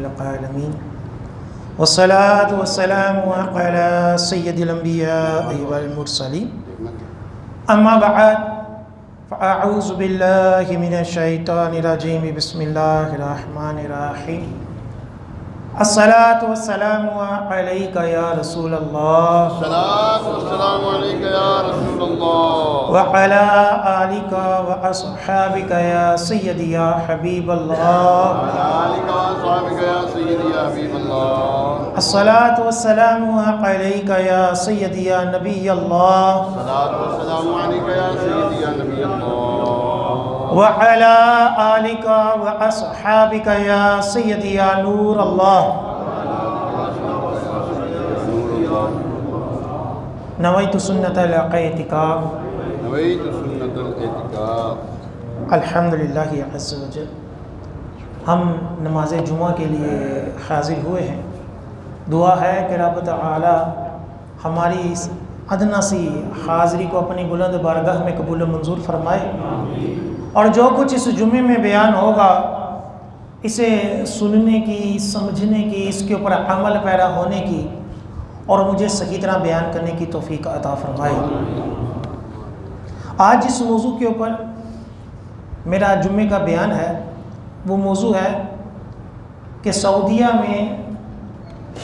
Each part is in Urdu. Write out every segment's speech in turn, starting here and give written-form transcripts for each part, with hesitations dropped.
للعالمین والصلاة والسلام علی سید الانبیاء والمرسلین اما بعد فاعوذ باللہ من الشیطان الرجیم بسم اللہ الرحمن الرحیم الصلاة والسلام علیک یا رسول اللہ الصلاة والسلام علیک یا رسول اللہ وعلی آلک واصحابک یا سیدی یا حبیب اللہ آلک واصحابک یا سیدی یا حبیب اللہ الصلاة والسلام علیک یا سیدی یا نبی اللہ الصلاة والسلام علیک یا سیدی یا نبی اللہ وعلی آلک واصحابک یا سیدی یا نور اللہ نویت سنت الاعتکاف نویت سنت الاعتکاف الحمدللہ عز و جل ہم نماز جمعہ کے لیے حاضر ہوئے ہیں۔ دعا ہے کہ رب تعالی ہماری اس ادنا سی حاضری کو اپنی بلند بارگاہ میں قبول و منظور فرمائے، اور جو کچھ اس جمعے میں بیان ہوگا اسے سننے کی، سمجھنے کی، اس کے اوپر عمل پیرا ہونے کی اور مجھے صحیح طرح بیان کرنے کی توفیق عطا فرمائے۔ آج جس موضوع کے اوپر میرا جمعے کا بیان ہے وہ موضوع ہے کہ سعودیہ میں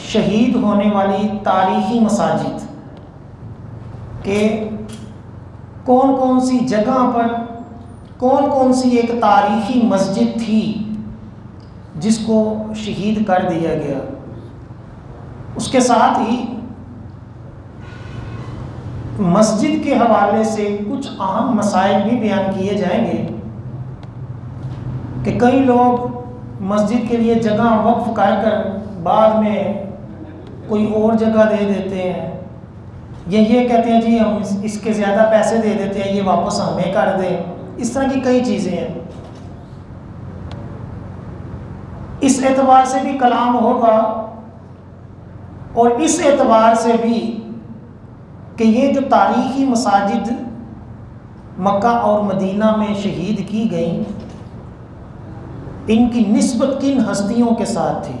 شہید ہونے والی تاریخی مساجد کہ کون کون سی جگہ پر کون کون سی ایک تاریخی مسجد تھی جس کو شہید کر دیا گیا، اس کے ساتھ ہی مسجد کے حوالے سے کچھ اہم مسائل بھی بیان کیے جائیں گے کہ کئی لوگ مسجد کے لیے جگہ وقف کر بعد میں کوئی اور جگہ دے دیتے ہیں، یا یہ کہتے ہیں جی ہم اس کے زیادہ پیسے دے دیتے ہیں، یہ واپس ہمیں کر دیں۔ اس طرح کی کئی چیزیں ہیں۔ اس اعتبار سے بھی کلام ہوگا اور اس اعتبار سے بھی کہ یہ جو تاریخی مساجد مکہ اور مدینہ میں شہید کی گئیں ان کی نسبت کن ہستیوں کے ساتھ تھی،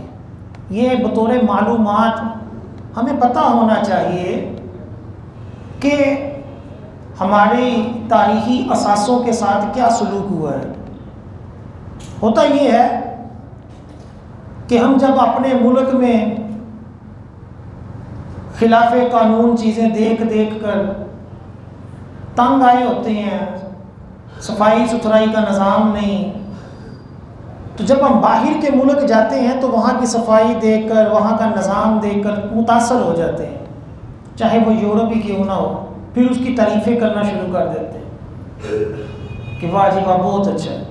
یہ بطور معلومات ہمیں پتہ ہونا چاہیے کہ ہمارے تاریخی اثاثوں کے ساتھ کیا سلوک ہوا ہے۔ ہوتا یہ ہے کہ ہم جب اپنے ملک میں خلاف قانون چیزیں دیکھ کر تنگ آئے ہوتے ہیں، صفائی ستھرائی کا نظام نہیں، تو جب ہم باہر کے ملک جاتے ہیں تو وہاں کی صفائی دیکھ کر، وہاں کا نظام دیکھ کر متاثر ہو جاتے ہیں، چاہے وہ یورپ ہی کیوں نہ ہو، پھر اس کی تعریفیں کرنا شروع کر دیتے ہیں کہ واہ جی واہ بہت اچھا ہے۔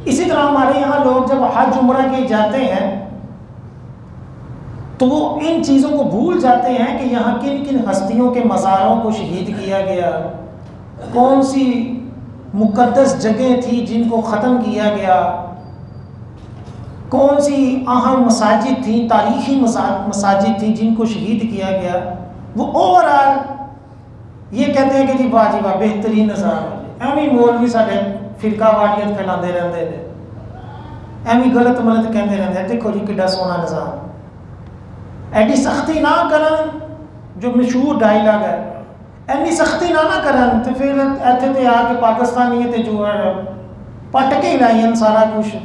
اسی طرح ہمارے یہاں لوگ جب حج عمرہ کے جاتے ہیں تو وہ ان چیزوں کو بھول جاتے ہیں کہ یہاں کن کن ہستیوں کے مزاروں کو شہید کیا گیا، کون سی مقدس جگہیں تھی جن کو ختم کیا گیا، کون سی اہم مساجد تھیں، تاریخی مساجد تھیں جن کو شہید کیا گیا۔ وہ اوورآل یہ کہتے ہیں کہ جی واہ بہترین نظام، ایویں مولوی ساڈے فرقہ واریت پھیلاندے رہندے نے، ایویں غلط ملت کہندے رہندے ہیں، دیکھو جی کڈا سونا نظام، ایڈی سختی نہ کرن، جو مشہور ڈائلاگ ہے، اینی سختی نہ کرن تو پھر ایتھے تے آ کے پاکستانی تے جو ہے پٹ کے ہی لائیں سارا کچھ،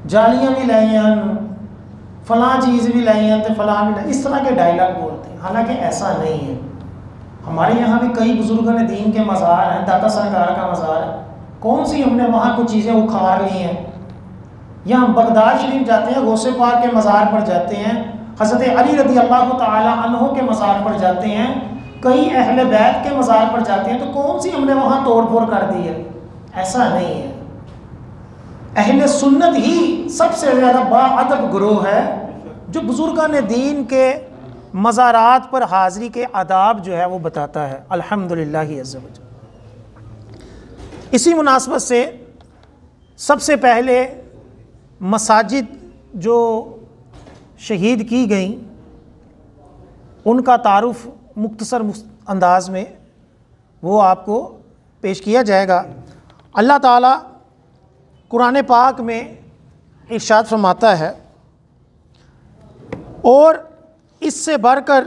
جالیاں بھی لائیں، فلاں چیز بھی لائیں تو فلاں بھی لائیں، اس طرح کے ڈائلاگ بولتے ہیں، حالانکہ ایسا نہیں ہے۔ ہمارے یہاں بھی کئی بزرگان دین کے مزار ہیں، داتا سرکار کا مزار ہے، کون سی ہم نے وہاں کچھ چیزیں اکھاڑ لی ہیں، یا ہم بغداد شریف جاتے ہیں، غوث پاک کے مزار پر جاتے ہیں، حضرت علی رضی اللہ تعالی عنہ کے مزار پر جاتے ہیں، کئی اہل بیت کے مزار پر جاتے ہیں، تو کون سی ہم نے وہاں توڑ پھوڑ کر دی ہے؟ ایسا نہیں ہے۔ اہل سنت ہی سب سے زیادہ باادب گروہ ہے جو بزرگان دین کے مزارات پر حاضری کے آداب جو ہے وہ بتاتا ہے، الحمدللہ عز و جل۔ اسی مناسبت سے سب سے پہلے مساجد جو شہید کی گئیں ان کا تعارف مختصر انداز میں وہ آپ کو پیش کیا جائے گا۔ اللہ تعالیٰ قرآن پاک میں ارشاد فرماتا ہے اور اس سے بڑھ کر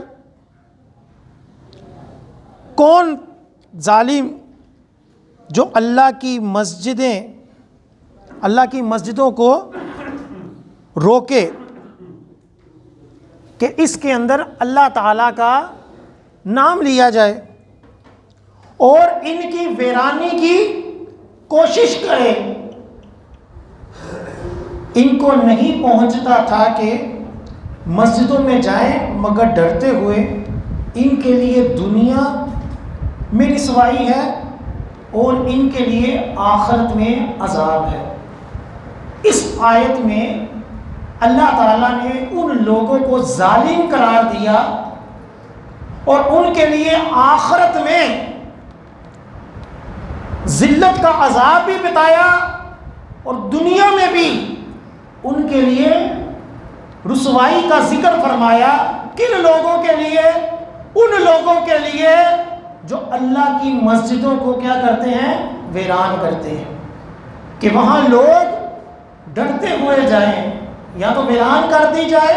کون ظالم جو اللہ کی مسجدوں کو روکے کہ اس کے اندر اللہ تعالیٰ کا نام لیا جائے اور ان کی ویرانی کی کوشش کرے۔ ان کو نہیں پہنچتا تھا کہ مسجدوں میں جائیں مگر ڈرتے ہوئے ان کے لیے دنیا میں رسوائی ہے اور ان کے لیے آخرت میں عذاب ہے۔ اس آیت میں اللہ تعالیٰ نے ان لوگوں کو ظالم قرار دیا اور ان کے لیے آخرت میں ذلت کا عذاب بھی بتایا اور دنیا میں بھی ان کے لیے رسوائی کا ذکر فرمایا۔ کن لوگوں کے لیے؟ ان لوگوں کے لیے جو اللہ کی مسجدوں کو کیا کرتے ہیں؟ ویران کرتے ہیں، کہ وہاں لوگ ڈرتے ہوئے جائیں، یا تو ویران کر دی جائے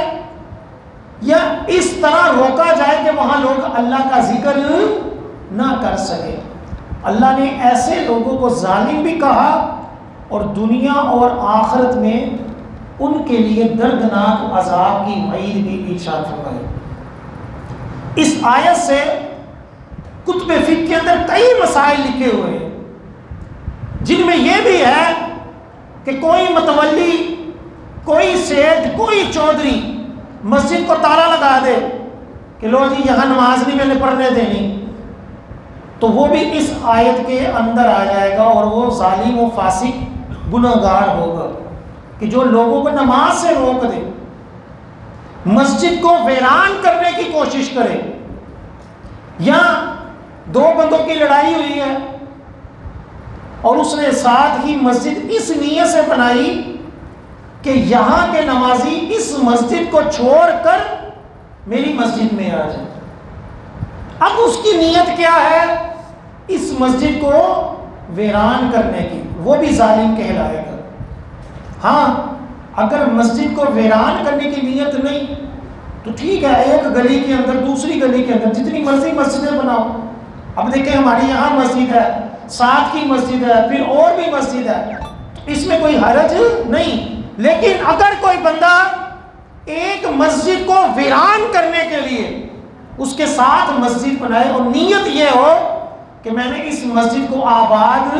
یا اس طرح روکا جائے کہ وہاں لوگ اللہ کا ذکر نہ کر سکے۔ اللہ نے ایسے لوگوں کو ظالم بھی کہا اور دنیا اور آخرت میں ان کے لیے دردناک عذاب کی وعید بھی ارشاد فرمائی۔ اس آیت سے کتب فقہ کے اندر کئی مسائل لکھے ہوئے ہیں، جن میں یہ بھی ہے کہ کوئی متولی، کوئی سیٹھ، کوئی چودھری مسجد کو تالا لگا دے کہ لو جی یہاں نماز نہیں میں نے پڑھنے دینی، تو وہ بھی اس آیت کے اندر آ جائے گا اور وہ ظالم و فاسق گناہگار ہوگا کہ جو لوگوں کو نماز سے روک دے، مسجد کو ویران کرنے کی کوشش کرے، یا دو بندوں کی لڑائی ہوئی ہے اور اس نے ساتھ ہی مسجد اس نیت سے بنائی کہ یہاں کے نمازی اس مسجد کو چھوڑ کر میری مسجد میں آ جائے۔ اب اس کی نیت کیا ہے؟ اس مسجد کو ویران کرنے کی، وہ بھی ظالم کہلائے گا۔ ہاں اگر مسجد کو ویران کرنے کی نیت نہیں تو ٹھیک ہے، ایک گلی کے اندر دوسری گلی کے اندر جتنی مرضی مسجدیں بناؤ۔ اب دیکھیں ہماری یہاں مسجد ہے، ساتھ کی مسجد ہے، پھر اور بھی مسجد ہے، اس میں کوئی حرج نہیں۔ لیکن اگر کوئی بندہ ایک مسجد کو ویران کرنے کے لیے اس کے ساتھ مسجد بنائے اور نیت یہ ہو کہ میں نے اس مسجد کو آباد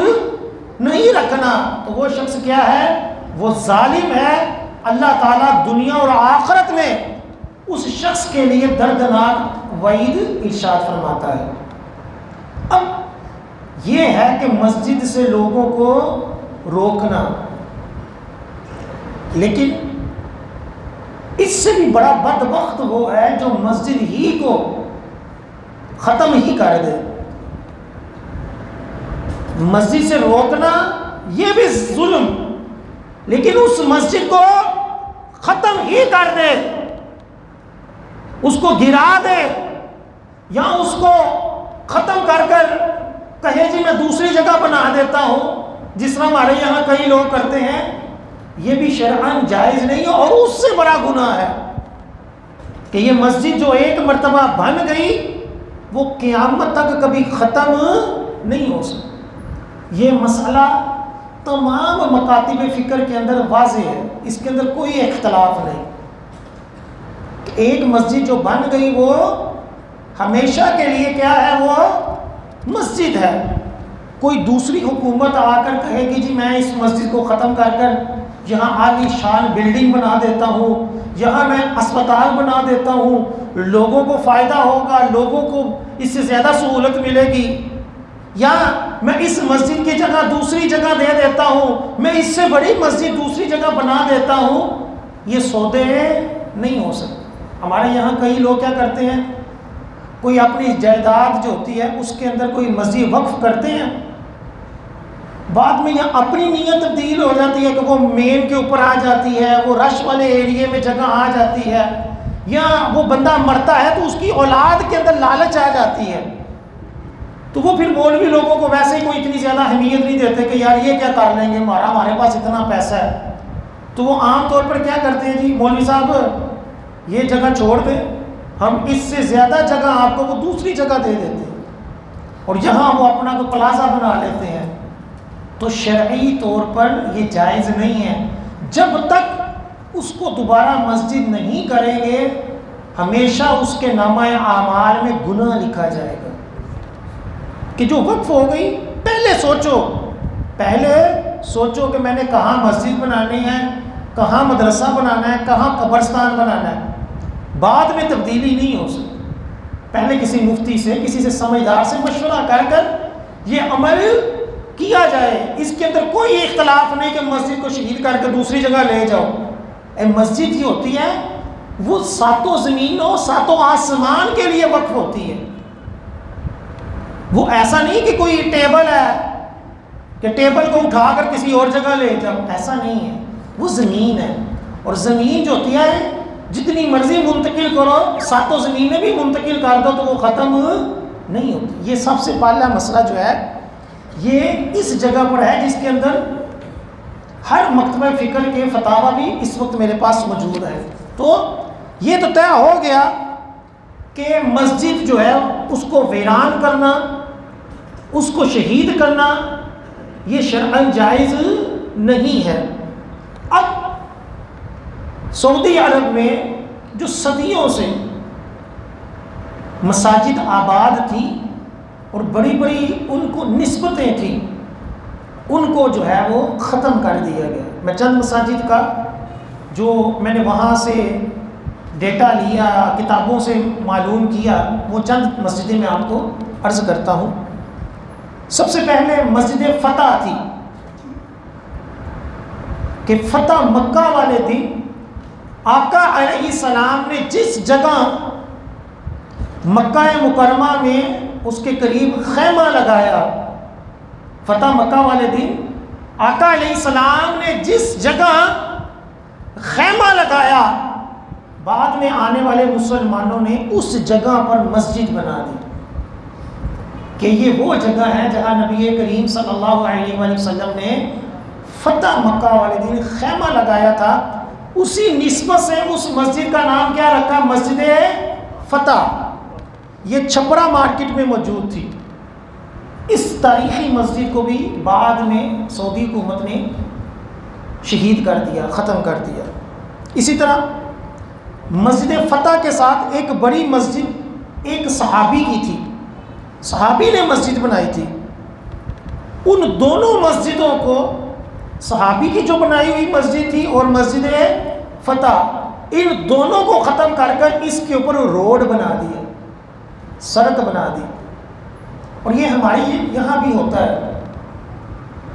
نہیں رکھنا، تو وہ شخص کیا ہے؟ وہ ظالم ہے۔ اللہ تعالیٰ دنیا اور آخرت میں اس شخص کے لیے دردناک وعید ارشاد فرماتا ہے۔ اب یہ ہے کہ مسجد سے لوگوں کو روکنا، لیکن اس سے بھی بڑا بدبخت وہ ہے جو مسجد ہی کو ختم ہی کر دے۔ مسجد سے روکنا یہ بھی ظلم، لیکن اس مسجد کو ختم ہی کر دے، اس کو گرا دے، یا اس کو ختم کر کر کہے جی میں دوسری جگہ بنا دیتا ہوں، جس طرح ہمارے یہاں کئی لوگ کرتے ہیں، یہ بھی شرعاً جائز نہیں ہے اور اس سے بڑا گناہ ہے کہ یہ مسجد جو ایک مرتبہ بن گئی وہ قیامت تک کبھی ختم نہیں ہو سکتی۔ یہ مسئلہ تمام مکاتب فکر کے اندر واضح ہے، اس کے اندر کوئی اختلاف نہیں۔ ایک مسجد جو بن گئی وہ ہمیشہ کے لیے کیا ہے؟ وہ مسجد ہے۔ کوئی دوسری حکومت آ کر کہے گی جی میں اس مسجد کو ختم کر کر یہاں عالی شان بلڈنگ بنا دیتا ہوں، یہاں میں اسپتال بنا دیتا ہوں، لوگوں کو فائدہ ہوگا، لوگوں کو اس سے زیادہ سہولت ملے گی، یا میں اس مسجد کی جگہ دوسری جگہ دے دیتا ہوں، میں اس سے بڑی مسجد دوسری جگہ بنا دیتا ہوں، یہ سودے نہیں ہو سکتے۔ ہمارے یہاں کئی لوگ کیا کرتے ہیں، کوئی اپنی جائیداد جو ہوتی ہے اس کے اندر کوئی مسجد وقف کرتے ہیں، بعد میں یہاں اپنی نیت تبدیل ہو جاتی ہے کہ وہ مین کے اوپر آ جاتی ہے، وہ رش والے ایریے میں جگہ آ جاتی ہے، یا وہ بندہ مرتا ہے تو اس کی اولاد کے اندر لالچ آ جاتی ہے، تو وہ پھر مولوی لوگوں کو ویسے ہی کوئی اتنی زیادہ اہمیت نہیں دیتے کہ یار یہ کیا کر لیں گے، ہمارے پاس اتنا پیسہ ہے، تو وہ عام طور پر کیا کرتے ہیں جی مولوی صاحب یہ جگہ چھوڑ دیں، ہم اس سے زیادہ جگہ آپ کو وہ دوسری جگہ دے دیتے ہیں اور یہاں وہ اپنا کو پلازا بنا لیتے ہیں، تو شرعی طور پر یہ جائز نہیں ہے۔ جب تک اس کو دوبارہ مسجد نہیں کریں گے ہمیشہ اس کے نامہ اعمال میں گناہ لکھا جائے گا کہ جو وقف ہو گئی۔ پہلے سوچو کہ میں نے کہاں مسجد بنانی ہے، کہاں مدرسہ بنانا ہے، کہاں قبرستان بنانا ہے، بعد میں تبدیلی نہیں ہو سکتی۔ پہلے کسی مفتی سے، کسی سے سمجھدار سے مشورہ کر یہ عمل کیا جائے۔ اس کے اندر کوئی اختلاف نہیں کہ مسجد کو شہید کر کے دوسری جگہ لے جاؤ۔ مسجد یہ ہوتی ہے وہ ساتوں زمینوں ساتوں آسمان کے لیے وقف ہوتی ہے۔ وہ ایسا نہیں کہ کوئی ٹیبل ہے کہ ٹیبل کو اٹھا کر کسی اور جگہ لے جاؤ، ایسا نہیں ہے۔ وہ زمین ہے، اور زمین جو ہوتی ہے جتنی مرضی منتقل کرو، ساتوں زمینیں بھی منتقل کر دو تو وہ ختم نہیں ہوتی۔ یہ سب سے پہلا مسئلہ جو ہے یہ اس جگہ پر ہے جس کے اندر ہر مکتبہ فکر کے فتاوی بھی اس وقت میرے پاس موجود ہے۔ تو یہ تو طے ہو گیا کہ مسجد جو ہے اس کو ویران کرنا، اس کو شہید کرنا یہ شرعاً جائز نہیں ہے۔ اب سعودی عرب میں جو صدیوں سے مساجد آباد تھی اور بڑی بڑی ان کو نسبتیں تھیں، ان کو جو ہے وہ ختم کر دیا گیا۔ میں چند مساجد کا جو میں نے وہاں سے ڈیٹا لیا، کتابوں سے معلوم کیا، وہ چند مسجدیں میں آپ کو عرض کرتا ہوں۔ سب سے پہلے مسجد فتح تھی کہ فتح مکہ والے دن آقا علیہ السلام نے جس جگہ مکہ مکرمہ میں اس کے قریب خیمہ لگایا، فتح مکہ والے دن آقا علیہ السلام نے جس جگہ خیمہ لگایا، بعد میں آنے والے مسلمانوں نے اس جگہ پر مسجد بنا دی کہ یہ وہ جگہ ہے جہاں نبی کریم صلی اللہ علیہ وآلہ وسلم نے فتح مکہ والے دن خیمہ لگایا تھا۔ اسی نسبت سے اس مسجد کا نام کیا رکھا؟ مسجد فتح۔ یہ چھپرا مارکیٹ میں موجود تھی۔ اس تاریخی مسجد کو بھی بعد میں سعودی حکومت نے شہید کر دیا، ختم کر دیا۔ اسی طرح مسجد فتح کے ساتھ ایک بڑی مسجد ایک صحابی کی تھی، صحابی نے مسجد بنائی تھی۔ ان دونوں مسجدوں کو، صحابی کی جو بنائی ہوئی مسجد تھی اور مسجد فتح، ان دونوں کو ختم کر اس کے اوپر روڈ بنا دیا، سڑک بنا دی۔ اور یہ ہمارے یہاں بھی ہوتا ہے،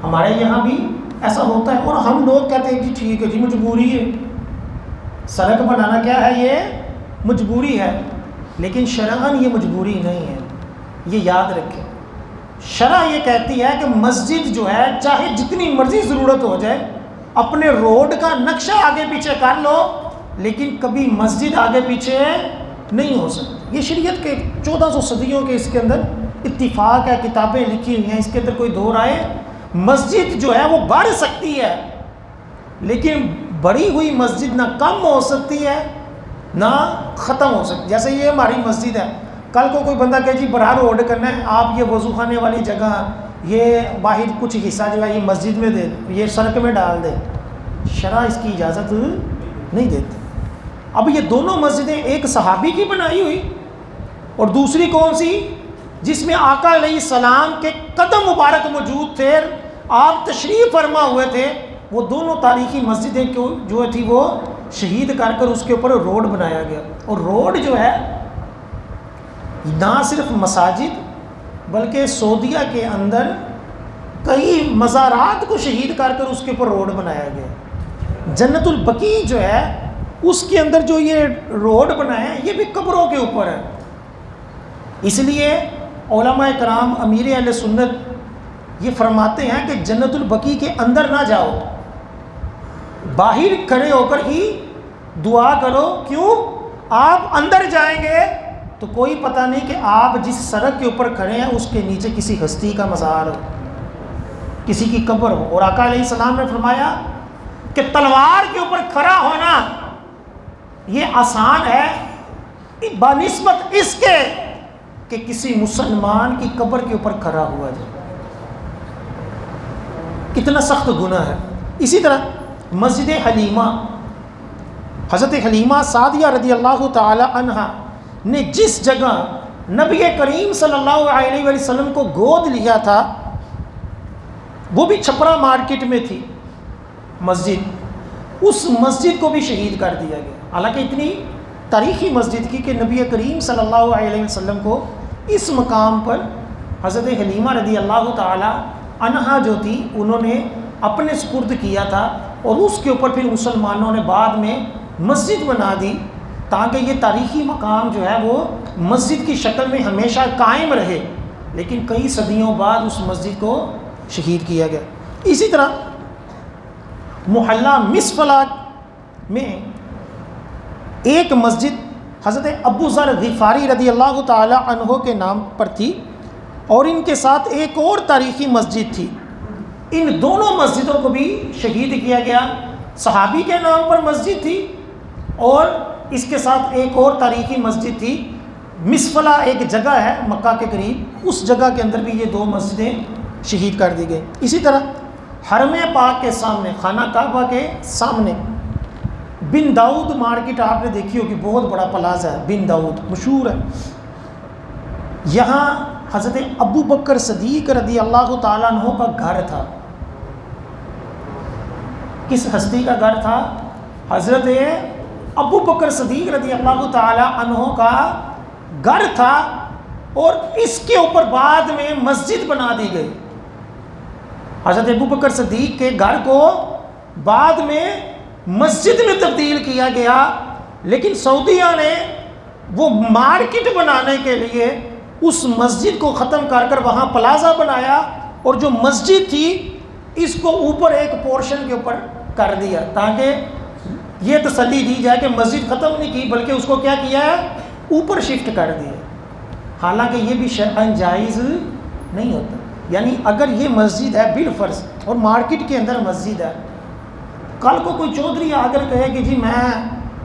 ہمارے یہاں بھی ایسا ہوتا ہے، اور ہم لوگ کہتے ہیں کہ ٹھیک ہے جی مجبوری ہے، سڑک بنانا کیا ہے؟ یہ مجبوری ہے، لیکن شرعاً یہ مجبوری نہیں ہے، یہ یاد رکھیں۔ شرع یہ کہتی ہے کہ مسجد جو ہے چاہے جتنی مرضی ضرورت ہو جائے، اپنے روڈ کا نقشہ آگے پیچھے کر لو، لیکن کبھی مسجد آگے پیچھے نہیں ہو سکتی۔ یہ شریعت کے 1400 صدیوں کے اس کے اندر اتفاق ہے، کتابیں لکھی ہوئی ہیں، اس کے اندر کوئی دو رائے۔ مسجد جو ہے وہ بڑھ سکتی ہے، لیکن بڑی ہوئی مسجد نہ کم ہو سکتی ہے نہ ختم ہو سکتی۔ جیسے یہ ہماری مسجد ہے، کل کو کوئی بندہ کہ جی بڑا روڈ کرنا ہے، آپ یہ وضو خانے والی جگہ، یہ باہر کچھ حصہ جو ہے یہ مسجد میں دے، یہ سڑک میں ڈال دے، شرع اس کی اجازت نہیں دیتی۔ اب یہ دونوں مسجدیں ایک صحابی کی بنائی ہوئی اور دوسری کون سی؟ جس میں آقا علیہ السلام کے قدم مبارک موجود تھے، آپ تشریف فرما ہوئے تھے، وہ دونوں تاریخی مسجدیں جو تھی وہ شہید کر اس کے اوپر روڈ بنایا گیا۔ اور روڈ جو ہے نہ صرف مساجد بلکہ سعودیہ کے اندر کئی مزارات کو شہید کر اس کے اوپر روڈ بنایا گیا۔ جنت البقیع جو ہے اس کے اندر جو یہ روڈ بنایا ہے یہ بھی قبروں کے اوپر ہے۔ اس لیے علماء کرام امیر اہل سنت یہ فرماتے ہیں کہ جنت البقیع کے اندر نہ جاؤ، باہر کھڑے ہو کر ہی دعا کرو۔ کیوں؟ آپ اندر جائیں گے تو کوئی پتہ نہیں کہ آپ جس سڑک کے اوپر کھڑے ہیں اس کے نیچے کسی ہستی کا مزار ہو، کسی کی قبر ہو۔ اور آقا علیہ السلام نے فرمایا کہ تلوار کے اوپر کھڑا ہونا یہ آسان ہے بنسبت اس کے کہ کسی مسلمان کی قبر کے اوپر کھڑا ہوا جائے. کتنا سخت گناہ ہے. اسی طرح مسجد حلیمہ، حضرت حلیمہ سعدیہ رضی اللہ تعالی عنہ نے جس جگہ نبی کریم صلی اللہ علیہ وسلم کو گود لیا تھا وہ بھی چھپرا مارکیٹ میں تھی مسجد، اس مسجد کو بھی شہید کر دیا گیا. حالانکہ اتنی تاریخی مسجد کی کہ نبی کریم صلی اللہ علیہ وسلم کو اس مقام پر حضرت حلیمہ رضی اللہ تعالی عنہا جو تھی انہوں نے اپنے سپرد کیا تھا، اور اس کے اوپر پھر مسلمانوں نے بعد میں مسجد بنا دی تاکہ یہ تاریخی مقام جو ہے وہ مسجد کی شکل میں ہمیشہ قائم رہے. لیکن کئی صدیوں بعد اس مسجد کو شہید کیا گیا. اسی طرح محلہ مصفلا میں ایک مسجد حضرت ابو ذر غفاری رضی اللہ تعالی عنہ کے نام پر تھی، اور ان کے ساتھ ایک اور تاریخی مسجد تھی. ان دونوں مسجدوں کو بھی شہید کیا گیا. صحابی کے نام پر مسجد تھی اور اس کے ساتھ ایک اور تاریخی مسجد تھی. مصفلا ایک جگہ ہے مکہ کے قریب، اس جگہ کے اندر بھی یہ دو مسجدیں شہید کر دی گئی. اسی طرح حرم پاک کے سامنے، خانہ کعبہ کے سامنے بن داؤد مارکیٹ آپ نے دیکھی ہوگی، بہت بڑا پلازا ہے، بن داؤد مشہور ہے. یہاں حضرت ابو بکر صدیق رضی اللہ تعالیٰ عنہ کا گھر تھا. کس ہستی کا گھر تھا؟ حضرت ابو بکر صدیق رضی اللہ تعالیٰ عنہ کا گھر تھا، اور اس کے اوپر بعد میں مسجد بنا دی گئی. حضرت ابو بکر صدیق کے گھر کو بعد میں مسجد میں تبدیل کیا گیا، لیکن سعودیہ نے وہ مارکیٹ بنانے کے لیے اس مسجد کو ختم کر کر وہاں پلازا بنایا، اور جو مسجد تھی اس کو اوپر ایک پورشن کے اوپر کر دیا تاکہ یہ تسلی دی جائے کہ مسجد ختم نہیں کی بلکہ اس کو کیا کیا ہے، اوپر شفٹ کر دیا. حالانکہ یہ بھی شرعاً جائز نہیں ہوتا. یعنی اگر یہ مسجد ہے بالفرض اور مارکیٹ کے اندر مسجد ہے، کل کو کوئی چودھری آ کر کہے کہ جی میں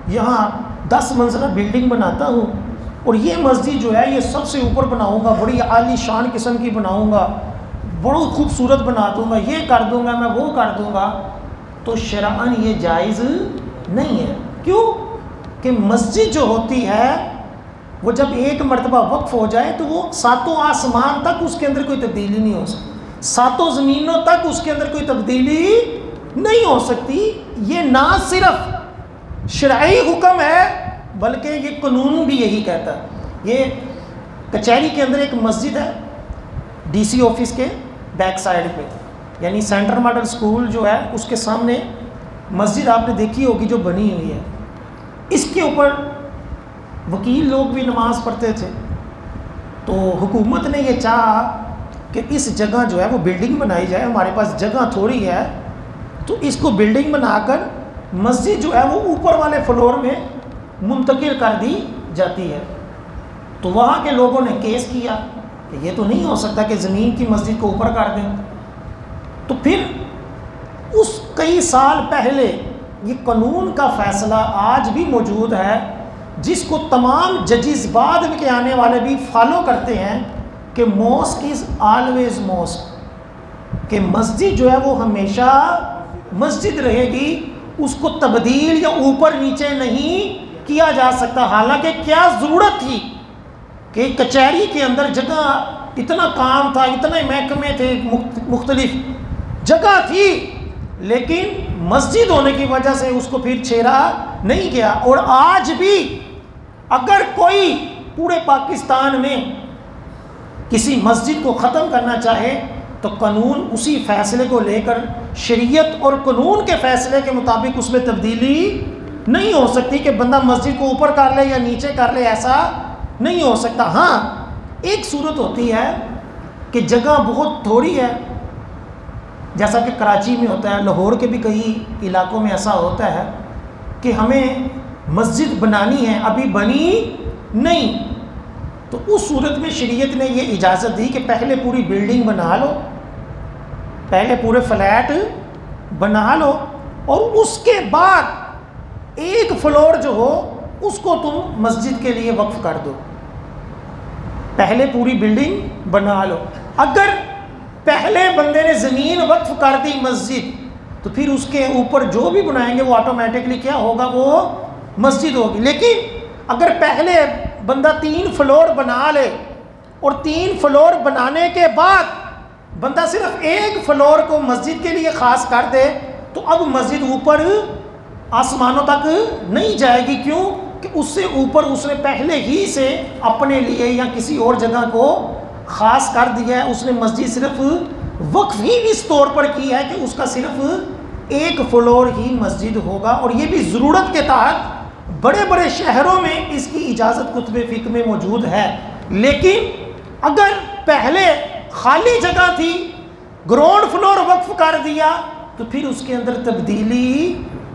یہاں 10 منزلہ بلڈنگ بناتا ہوں اور یہ مسجد جو ہے یہ سب سے اوپر بناؤں گا، بڑی عالی شان قسم کی بناؤں گا، بہت خوبصورت بنا دوں گا، یہ کر دوں گا، میں وہ کر دوں گا، تو شرعاً یہ جائز نہیں ہے. کیوں کہ مسجد جو ہوتی ہے وہ جب ایک مرتبہ وقف ہو جائے تو وہ 7 آسمان تک اس کے اندر کوئی تبدیلی نہیں ہو سکتی، 7 زمینوں تک اس کے اندر کوئی تبدیلی نہیں ہو سکتی. یہ نہ صرف شرعی حکم ہے بلکہ یہ قانون بھی یہی کہتا ہے. یہ کچہری کے اندر ایک مسجد ہے ڈی سی آفس کے بیک سائڈ پہ، یعنی سینٹر ماڈل سکول جو ہے اس کے سامنے مسجد آپ نے دیکھی ہوگی جو بنی ہوئی ہے. اس کے اوپر وکیل لوگ بھی نماز پڑھتے تھے، تو حکومت نے یہ چاہا کہ اس جگہ جو ہے وہ بلڈنگ بنائی جائے، ہمارے پاس جگہ تھوڑی ہے تو اس کو بلڈنگ بنا کر مسجد جو ہے وہ اوپر والے فلور میں منتقل کر دی جاتی ہے. تو وہاں کے لوگوں نے کیس کیا کہ یہ تو نہیں ہو سکتا کہ زمین کی مسجد کو اوپر کر دیں. تو پھر اس کئی سال پہلے یہ قانون کا فیصلہ آج بھی موجود ہے جس کو تمام ججز بعد کے آنے والے بھی فالو کرتے ہیں کہ موسک از آلویز موسک، کہ مسجد جو ہے وہ ہمیشہ مسجد رہے گی، اس کو تبدیل یا اوپر نیچے نہیں کیا جا سکتا. حالانکہ کیا ضرورت تھی کہ کچہری کے اندر جگہ، اتنا کام تھا، اتنے محکمے تھے، مختلف جگہ تھی، لیکن مسجد ہونے کی وجہ سے اس کو پھر چھیڑا نہیں گیا. اور آج بھی اگر کوئی پورے پاکستان میں کسی مسجد کو ختم کرنا چاہے تو قانون اسی فیصلے کو لے کر شریعت اور قانون کے فیصلے کے مطابق اس میں تبدیلی نہیں ہو سکتی کہ بندہ مسجد کو اوپر کر لے یا نیچے کر لے، ایسا نہیں ہو سکتا. ہاں ایک صورت ہوتی ہے کہ جگہ بہت تھوڑی ہے، جیسا کہ کراچی میں ہوتا ہے، لاہور کے بھی کئی علاقوں میں ایسا ہوتا ہے کہ ہمیں مسجد بنانی ہے، ابھی بنی نہیں، تو اس صورت میں شریعت نے یہ اجازت دی کہ پہلے پوری بلڈنگ بنا لو، پہلے پورے فلیٹ بنا لو، اور اس کے بعد ایک فلور جو ہو اس کو تم مسجد کے لیے وقف کر دو، پہلے پوری بلڈنگ بنا لو۔ اگر پہلے بندے نے زمین وقف کر دی مسجد تو پھر اس کے اوپر جو بھی بنائیں گے وہ آٹومیٹکلی کیا ہوگا، وہ مسجد ہوگی۔ لیکن اگر پہلے بندہ 3 فلور بنا لے اور 3 فلور بنانے کے بعد بندہ صرف ایک فلور کو مسجد کے لیے خاص کر دے تو اب مسجد اوپر آسمانوں تک نہیں جائے گی۔ کیوں کہ اس سے اوپر اس نے پہلے ہی سے اپنے لیے یا کسی اور جگہ کو خاص کر دیا ہے، اس نے مسجد صرف وقف ہی اس طور پر کی ہے کہ اس کا صرف ایک فلور ہی مسجد ہوگا۔ اور یہ بھی ضرورت کے تحت بڑے بڑے شہروں میں اس کی اجازت کتب فقہ میں موجود ہے۔ لیکن اگر پہلے خالی جگہ تھی، گراؤنڈ فلور وقف کر دیا تو پھر اس کے اندر تبدیلی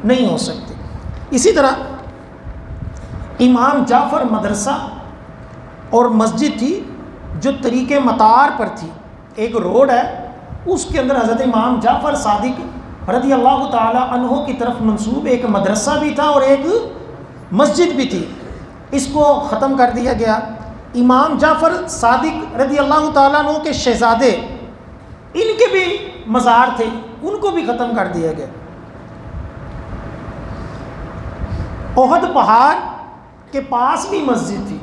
نہیں ہو سکتی۔ اسی طرح امام جعفر مدرسہ اور مسجد تھی جو طریق مطار پر تھی، ایک روڈ ہے، اس کے اندر حضرت امام جعفر صادق رضی اللہ تعالی عنہ کی طرف منسوب ایک مدرسہ بھی تھا اور ایک مسجد بھی تھی۔ اس کو ختم کر دیا گیا۔ امام جعفر صادق رضی اللہ تعالیٰ عنہ کے شہزادے، ان کے بھی مزار تھے، ان کو بھی ختم کر دیا گیا۔ احد پہاڑ کے پاس بھی مسجد تھی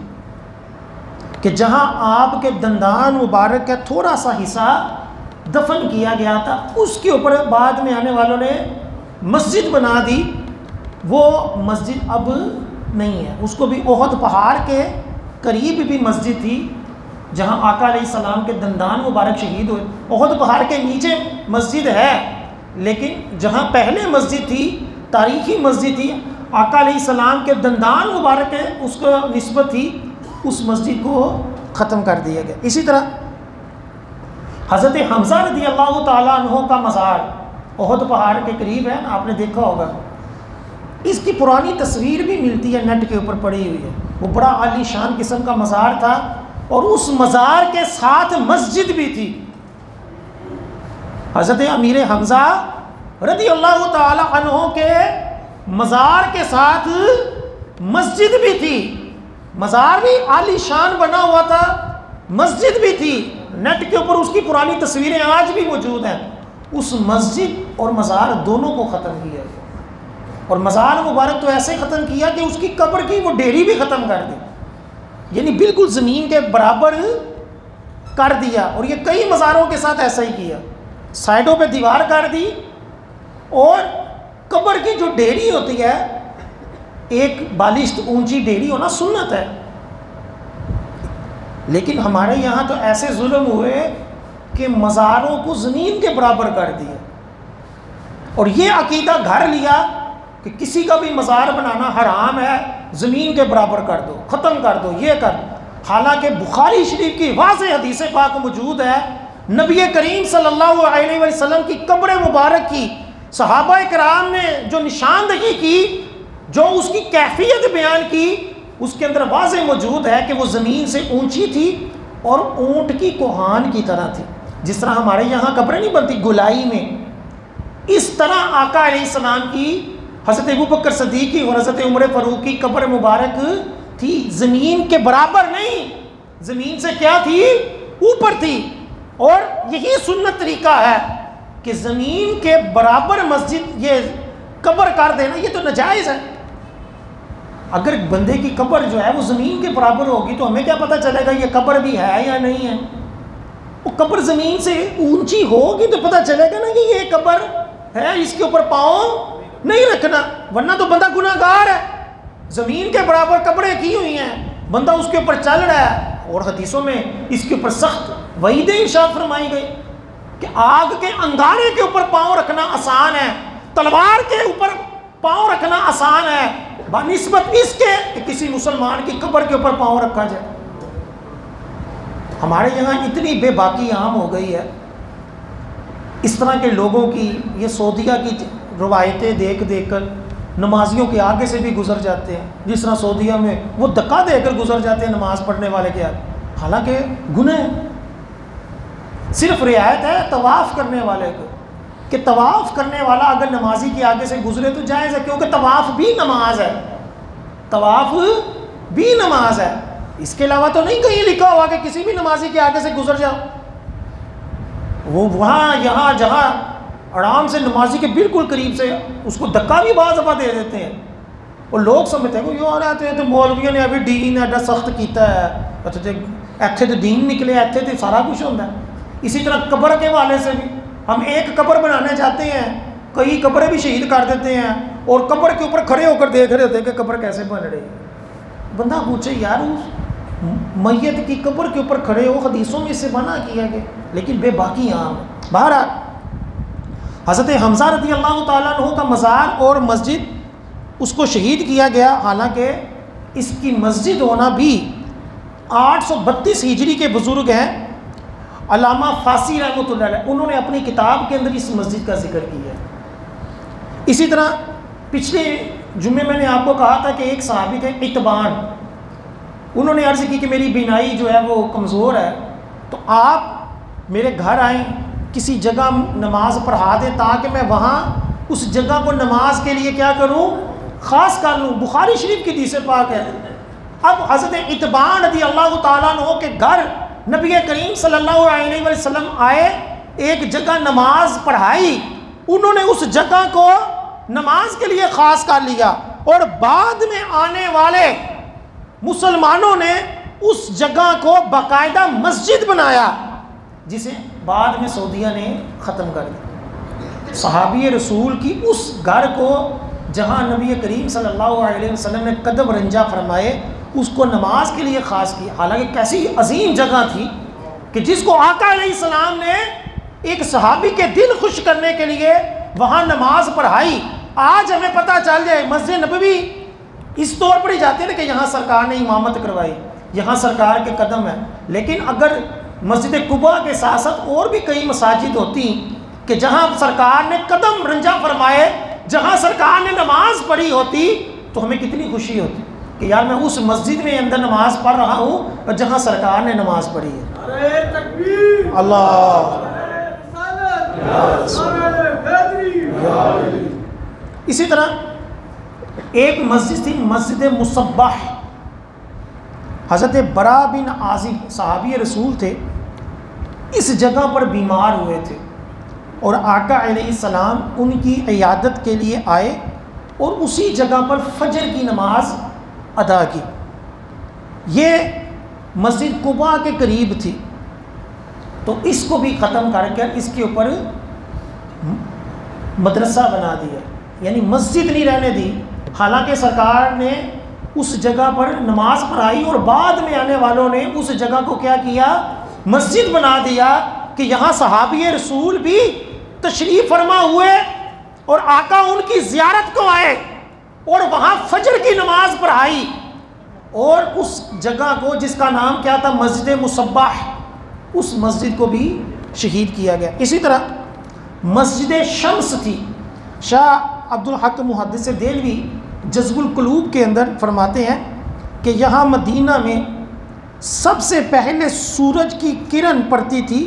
کہ جہاں آپ کے دندان مبارک کا تھوڑا سا حصہ دفن کیا گیا تھا، اس کے اوپر بعد میں آنے والوں نے مسجد بنا دی، وہ مسجد اب نہیں ہے۔ اس کو بھی احد پہاڑ کے قریب بھی مسجد تھی جہاں آقا علیہ السلام کے دندان مبارک شہید ہوئے۔ احد پہاڑ کے نیچے مسجد ہے، لیکن جہاں پہلے مسجد تھی، تاریخی مسجد تھی، آقا علیہ السلام کے دندان مبارک اس کو نسبت تھی، اس مسجد کو ختم کر دیا گیا۔ اسی طرح حضرت حمزہ رضی اللہ تعالیٰ عنہ کا مزار احد پہاڑ کے قریب ہے، آپ نے دیکھا ہوگا۔ اس کی پرانی تصویر بھی ملتی ہے، نیٹ کے اوپر پڑی ہوئی ہے۔ وہ بڑا عالی شان قسم کا مزار تھا اور اس مزار کے ساتھ مسجد بھی تھی۔ حضرت امیر حمزہ رضی اللہ تعالی عنہ کے مزار کے ساتھ مسجد بھی تھی، مزار بھی عالی شان بنا ہوا تھا، مسجد بھی تھی۔ نیٹ کے اوپر اس کی پرانی تصویریں آج بھی موجود ہیں۔ اس مسجد اور مزار دونوں کو ختم کیا، اور مزار مبارک تو ایسے ختم کیا کہ اس کی قبر کی وہ ڈیری بھی ختم کر دی، یعنی بالکل زمین کے برابر کر دیا۔ اور یہ کئی مزاروں کے ساتھ ایسا ہی کیا، سائڈوں پہ دیوار کر دی، اور قبر کی جو ڈیری ہوتی ہے، ایک بالشت اونچی ڈیری ہونا سنت ہے، لیکن ہمارے یہاں تو ایسے ظلم ہوئے کہ مزاروں کو زمین کے برابر کر دیا، اور یہ عقیدہ گھر لیا کہ کسی کا بھی مزار بنانا حرام ہے، زمین کے برابر کر دو، ختم کر دو، یہ کر دو۔ حالانکہ بخاری شریف کی واضح حدیث پاک موجود ہے، نبی کریم صلی اللہ علیہ وسلم کی قبر مبارک کی صحابہ کرام نے جو نشاندہی کی، جو اس کی کیفیت بیان کی، اس کے اندر واضح موجود ہے کہ وہ زمین سے اونچی تھی اور اونٹ کی کوہان کی طرح تھی۔ جس طرح ہمارے یہاں قبریں نہیں بنتی گولائی میں، اس طرح آقا علیہ السلام کی، حضرت ابوبکر صدیق کی اور حضرت عمر فاروق کی قبر مبارک تھی، زمین کے برابر نہیں، زمین سے کیا تھی؟ اوپر تھی۔ اور یہی سنت طریقہ ہے کہ زمین کے برابر مسجد یہ قبر کر دینا، یہ تو ناجائز ہے۔ اگر بندے کی قبر جو ہے وہ زمین کے برابر ہوگی تو ہمیں کیا پتہ چلے گا یہ قبر بھی ہے یا نہیں ہے؟ وہ قبر زمین سے اونچی ہوگی تو پتہ چلے گا نا کہ یہ قبر ہے، اس کے اوپر پاؤں نہیں رکھنا، ورنہ تو بندہ گناہ گار ہے۔ زمین کے برابر قبریں کی ہوئی ہیں، بندہ اس کے اوپر چل رہا ہے، اور حدیثوں میں اس کے اوپر سخت وعیدیں ارشاد فرمائی گئی کہ آگ کے انگارے کے اوپر پاؤں رکھنا آسان ہے، تلوار کے اوپر پاؤں رکھنا آسان ہے بنسبت اس کے کہ کسی مسلمان کی قبر کے اوپر پاؤں رکھا جائے۔ ہمارے یہاں اتنی بے باکی عام ہو گئی ہے، اس طرح کے لوگوں کی یہ سعودیہ کی روایتیں دیکھ دیکھ کر نمازیوں کے آگے سے بھی گزر جاتے ہیں، جس طرح سعودیہ میں وہ دھکا دے کر گزر جاتے ہیں نماز پڑھنے والے کے آگے، حالانکہ گناہ صرف رعایت ہے طواف کرنے والے کو، کہ طواف کرنے والا اگر نمازی کے آگے سے گزرے تو جائز ہے، کیونکہ طواف بھی نماز ہے، طواف بھی نماز ہے۔ اس کے علاوہ تو نہیں کہیں لکھا ہوا کہ کسی بھی نمازی کے آگے سے گزر جاؤ، وہ وہاں یہاں جہاں آرام سے نمازی کے بالکل قریب سے اس کو دھکا بھی بعض دفعہ دے دیتے ہیں، اور لوگ سمجھتے ہیں کہ یار آتے ہیں تو مولویوں نے ابھی دین ایڈا سخت کیتا ہے، ایتھے تو دین نکلے، ایتھے تو سارا کچھ ہوتا ہے۔ اسی طرح قبر کے والے سے بھی ہم ایک قبر بنانے چاہتے ہیں، کئی قبریں بھی شہید کر دیتے ہیں، اور قبر کے اوپر کھڑے ہو کر دیکھ رہے ہوتے ہیں کہ قبر کیسے بن رہی ہے۔ بندہ پوچھے یار اس میت کی قبر کے اوپر کھڑے ہو، حدیثوں میں اس سے منع کیا گیا، لیکن بے باقی عام ہے۔ بہرحال حضرت حمزہ رضی اللہ تعالیٰ عنہ کا مزار اور مسجد اس کو شہید کیا گیا، حالانکہ اس کی مسجد ہونا بھی 832 ہجری کے بزرگ ہیں علامہ فاسی رحمۃ اللہ علیہ، انہوں نے اپنی کتاب کے اندر اس مسجد کا ذکر کیا ہے۔ اسی طرح پچھلے جمعے میں نے آپ کو کہا تھا کہ ایک صحابی تھے اتبان، انہوں نے عرض کی کہ میری بینائی جو ہے وہ کمزور ہے، تو آپ میرے گھر آئیں، کسی جگہ نماز پڑھا دیں تاکہ میں وہاں اس جگہ کو نماز کے لیے کیا کروں، خاص کر لوں۔ بخاری شریف کی حدیث پاک ہے۔ اب حضرت اتبان رضی اللہ تعالیٰ عنہ کے گھر نبی کریم صلی اللہ علیہ وسلم آئے، ایک جگہ نماز پڑھائی، انہوں نے اس جگہ کو نماز کے لیے خاص کر لیا، اور بعد میں آنے والے مسلمانوں نے اس جگہ کو باقاعدہ مسجد بنایا، جسے بعد میں سعودیہ نے ختم کر دیا۔ صحابی رسول کی اس گھر کو جہاں نبی کریم صلی اللہ علیہ وسلم نے قدم رنجا فرمائے، اس کو نماز کے لیے خاص کیا، حالانکہ کیسی عظیم جگہ تھی کہ جس کو آقا علیہ السلام نے ایک صحابی کے دل خوش کرنے کے لیے وہاں نماز پڑھائی۔ آج ہمیں پتہ چل جائے مسجد نبوی اس طور پر ہی جاتے ہیں کہ یہاں سرکار نے امامت کروائی، یہاں سرکار کے قدم ہے، لیکن اگر مسجد قباء کے ساتھ ساتھ اور بھی کئی مساجد ہوتی کہ جہاں سرکار نے قدم رنجا فرمائے، جہاں سرکار نے نماز پڑھی ہوتی، تو ہمیں کتنی خوشی ہوتی کہ یار میں اس مسجد میں اندر نماز پڑھ رہا ہوں اور جہاں سرکار نے نماز پڑھی ہے۔ اللہ اسی طرح ایک مسجد تھی مسجد مصباح، حضرت برا بن عازب صحابی رسول تھے، اس جگہ پر بیمار ہوئے تھے اور آقا علیہ السلام ان کی عیادت کے لیے آئے اور اسی جگہ پر فجر کی نماز ادا کی۔ یہ مسجد قباء کے قریب تھی، تو اس کو بھی ختم کر کر اس کے اوپر مدرسہ بنا دیا، یعنی مسجد نہیں رہنے دی۔ حالانکہ سرکار نے اس جگہ پر نماز پڑھائی اور بعد میں آنے والوں نے اس جگہ کو کیا کیا، مسجد بنا دیا کہ یہاں صحابی رسول بھی تشریف فرما ہوئے اور آقا ان کی زیارت کو آئے اور وہاں فجر کی نماز پڑھائی، اور اس جگہ کو جس کا نام کیا تھا مسجد مصباح، اس مسجد کو بھی شہید کیا گیا۔ اسی طرح مسجد شمس تھی، شاہ عبد الحق محدث دہلوی جذب القلوب کے اندر فرماتے ہیں کہ یہاں مدینہ میں سب سے پہلے سورج کی کرن پڑتی تھی،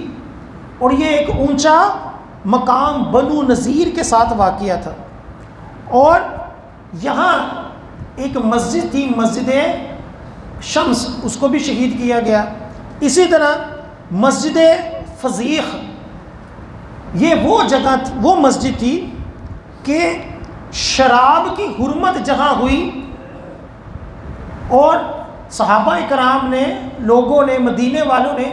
اور یہ ایک اونچا مقام بنو نذیر کے ساتھ واقع تھا، اور یہاں ایک مسجد تھی مسجد شمس، اس کو بھی شہید کیا گیا۔ اسی طرح مسجد فضیخ، یہ وہ جگہ وہ مسجد تھی کہ شراب کی حرمت جہاں ہوئی اور صحابہ اکرام نے، لوگوں نے، مدینے والوں نے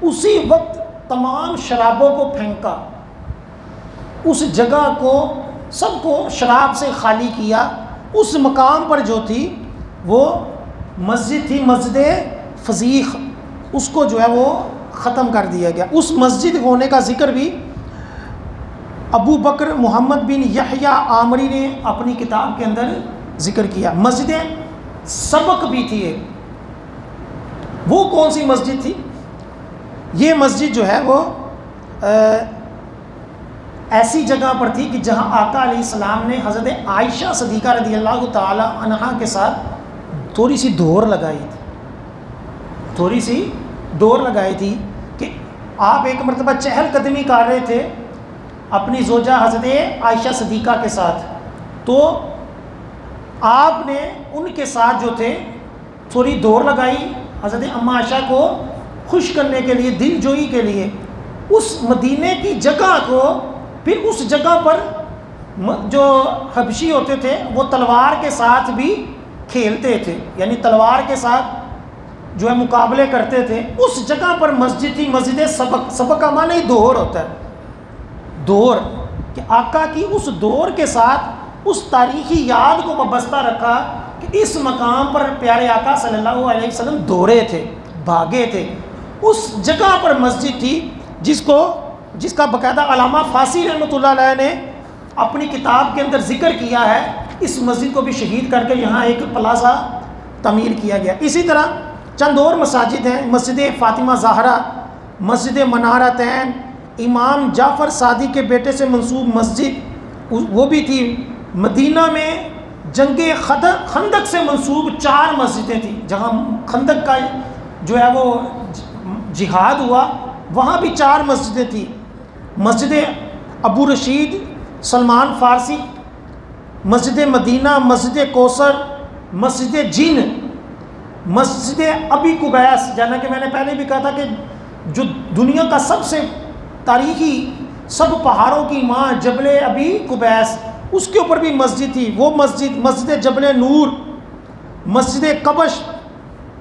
اسی وقت تمام شرابوں کو پھینکا، اس جگہ کو سب کو شراب سے خالی کیا۔ اس مقام پر جو تھی وہ مسجد تھی مسجد فضیخ، اس کو جو ہے وہ ختم کر دیا گیا۔ اس مسجد ہونے کا ذکر بھی ابو بکر محمد بن یحییٰ آمری نے اپنی کتاب کے اندر ذکر کیا۔ مسجد سبق بھی تھی ایک، وہ کون سی مسجد تھی؟ یہ مسجد جو ہے وہ ایسی جگہ پر تھی کہ جہاں آقا علیہ السلام نے حضرت عائشہ صدیقہ رضی اللہ تعالی عنہا کے ساتھ تھوڑی سی دوڑ لگائی تھی کہ آپ ایک مرتبہ چہل قدمی کر رہے تھے اپنی زوجہ حضرت عائشہ صدیقہ کے ساتھ، تو آپ نے ان کے ساتھ جو تھے تھوڑی دوڑ لگائی حضرت اماں عائشہ کو خوش کرنے کے لیے، دل جوئی کے لیے، اس مدینے کی جگہ کو، پھر اس جگہ پر جو حبشی ہوتے تھے وہ تلوار کے ساتھ بھی کھیلتے تھے، یعنی تلوار کے ساتھ جو ہے مقابلے کرتے تھے، اس جگہ پر مسجد تھی، مسجد سبق، سبق کا معنی دوڑ ہوتا ہے، دوڑ، کہ آقا کی اس دوڑ کے ساتھ اس تاریخی یاد کو وابستہ رکھا کہ اس مقام پر پیارے آقا صلی اللہ علیہ وسلم دوڑے تھے، بھاگے تھے۔ اس جگہ پر مسجد تھی جس کا باقاعدہ علامہ فاسی رحمۃ اللہ علیہ نے اپنی کتاب کے اندر ذکر کیا ہے۔ اس مسجد کو بھی شہید کر کے یہاں ایک پلازا تعمیر کیا گیا۔ اسی طرح چند اور مساجد ہیں، مسجد فاطمہ زہرا، مسجد منارتین، امام جعفر صادق کے بیٹے سے منسوب مسجد وہ بھی تھی۔ مدینہ میں جنگ خندق سے منسوب 4 مسجدیں تھیں، جہاں خندق کا جو ہے وہ جہاد ہوا، وہاں بھی 4 مسجدیں تھیں۔ مسجد ابو رشید سلمان فارسی، مسجد مدینہ، مسجد کوثر، مسجد جن، مسجد ابی قبیس، جانا کہ میں نے پہلے بھی کہا تھا کہ جو دنیا کا سب سے تاریخی، سب پہاڑوں کی ماں جبل ابی قبیس، اس کے اوپر بھی مسجد تھی، وہ مسجد جبل نور، مسجد قبش،